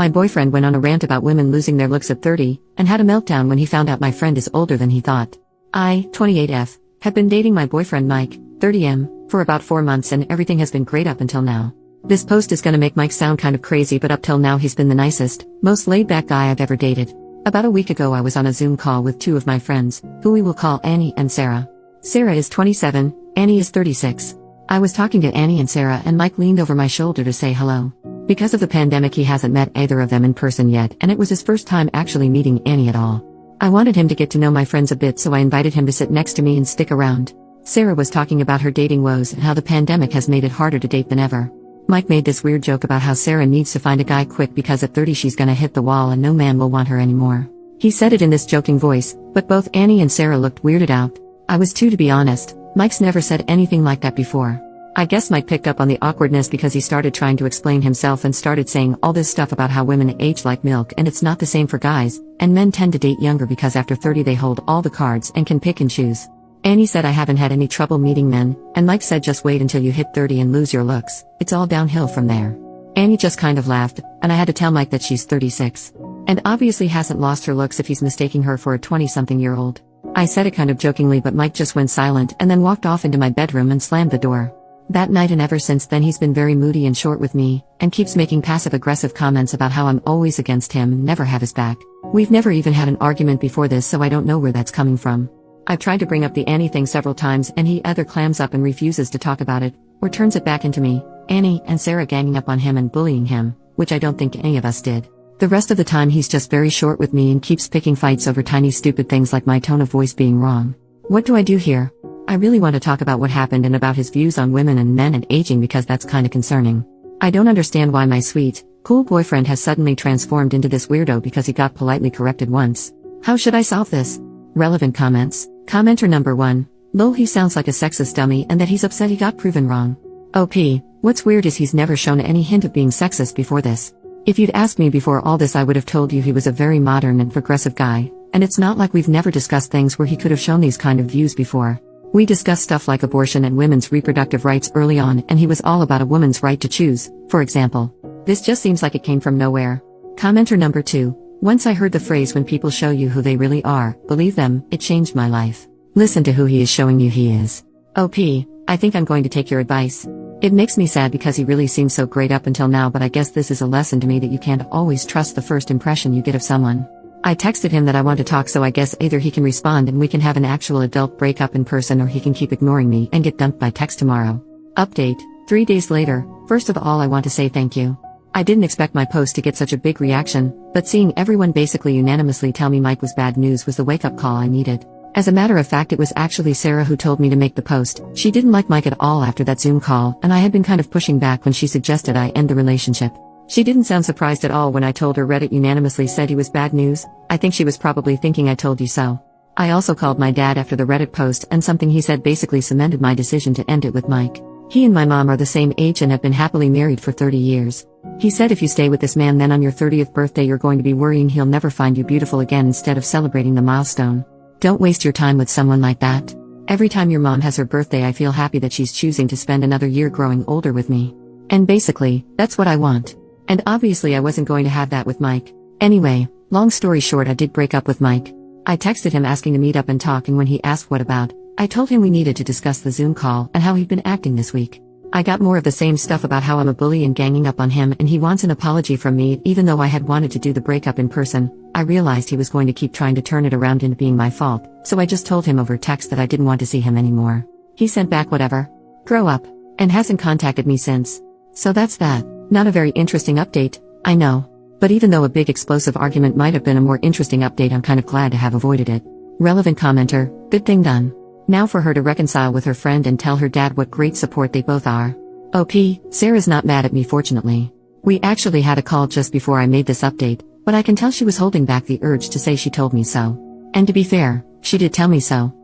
My boyfriend went on a rant about women losing their looks at 30, and had a meltdown when he found out my friend is older than he thought. I, 28F, have been dating my boyfriend Mike, 30M, for about 4 months and everything has been great up until now. This post is gonna make Mike sound kind of crazy, but up till now he's been the nicest, most laid-back guy I've ever dated. About a week ago I was on a Zoom call with 2 of my friends, who we will call Annie and Sarah. Sarah is 27, Annie is 36. I was talking to Annie and Sarah and Mike leaned over my shoulder to say hello. Because of the pandemic he hasn't met either of them in person yet, and it was his first time actually meeting Annie at all. I wanted him to get to know my friends a bit, so I invited him to sit next to me and stick around. Sarah was talking about her dating woes and how the pandemic has made it harder to date than ever. Mike made this weird joke about how Sarah needs to find a guy quick because at 30 she's gonna hit the wall and no man will want her anymore. He said it in this joking voice, but both Annie and Sarah looked weirded out. I was too, to be honest. Mike's never said anything like that before. I guess Mike picked up on the awkwardness because he started trying to explain himself and started saying all this stuff about how women age like milk and it's not the same for guys, and men tend to date younger because after 30 they hold all the cards and can pick and choose. Annie said I haven't had any trouble meeting men, and Mike said just wait until you hit 30 and lose your looks, it's all downhill from there. Annie just kind of laughed, and I had to tell Mike that she's 36. And obviously hasn't lost her looks if he's mistaking her for a 20-something-year-old. I said it kind of jokingly, but Mike just went silent and then walked off into my bedroom and slammed the door. That night and ever since then he's been very moody and short with me, and keeps making passive-aggressive comments about how I'm always against him and never have his back. We've never even had an argument before this, so I don't know where that's coming from. I've tried to bring up the Annie thing several times and he either clams up and refuses to talk about it, or turns it back into me, Annie, and Sarah ganging up on him and bullying him, which I don't think any of us did. The rest of the time he's just very short with me and keeps picking fights over tiny stupid things like my tone of voice being wrong. What do I do here? I really want to talk about what happened and about his views on women and men and aging because that's kinda concerning. I don't understand why my sweet, cool boyfriend has suddenly transformed into this weirdo because he got politely corrected once. How should I solve this? Relevant comments. Commenter number 1. Lol, he sounds like a sexist dummy and that he's upset he got proven wrong. OP. What's weird is he's never shown any hint of being sexist before this. If you'd asked me before all this I would have told you he was a very modern and progressive guy, and it's not like we've never discussed things where he could have shown these kind of views before. We discussed stuff like abortion and women's reproductive rights early on, and he was all about a woman's right to choose, for example. This just seems like it came from nowhere. Commenter number 2. Once I heard the phrase when people show you who they really are, believe them, it changed my life. Listen to who he is showing you he is. OP, I think I'm going to take your advice. It makes me sad because he really seemed so great up until now, but I guess this is a lesson to me that you can't always trust the first impression you get of someone. I texted him that I want to talk, so I guess either he can respond and we can have an actual adult breakup in person, or he can keep ignoring me and get dumped by text tomorrow. Update. 3 days later. First of all I want to say thank you. I didn't expect my post to get such a big reaction, but seeing everyone basically unanimously tell me Mike was bad news was the wake-up call I needed. As a matter of fact, it was actually Sarah who told me to make the post. She didn't like Mike at all after that Zoom call, and I had been kind of pushing back when she suggested I end the relationship. She didn't sound surprised at all when I told her Reddit unanimously said he was bad news. I think she was probably thinking I told you so. I also called my dad after the Reddit post, and something he said basically cemented my decision to end it with Mike. He and my mom are the same age and have been happily married for 30 years. He said if you stay with this man, then on your 30th birthday you're going to be worrying he'll never find you beautiful again instead of celebrating the milestone. Don't waste your time with someone like that. Every time your mom has her birthday I feel happy that she's choosing to spend another year growing older with me. And basically, that's what I want. And obviously I wasn't going to have that with Mike. Anyway, long story short, I did break up with Mike. I texted him asking to meet up and talk, and when he asked what about, I told him we needed to discuss the Zoom call and how he'd been acting this week. I got more of the same stuff about how I'm a bully and ganging up on him, and he wants an apology from me. Even though I had wanted to do the breakup in person, I realized he was going to keep trying to turn it around into being my fault, so I just told him over text that I didn't want to see him anymore. He sent back whatever. Grow up. And hasn't contacted me since. So that's that. Not a very interesting update, I know. But even though a big explosive argument might have been a more interesting update, I'm kind of glad to have avoided it. Relevant commenter. Good thing done. Now for her to reconcile with her friend and tell her dad what great support they both are. OP, Sarah's not mad at me, fortunately. We actually had a call just before I made this update, but I can tell she was holding back the urge to say she told me so. And to be fair, she did tell me so.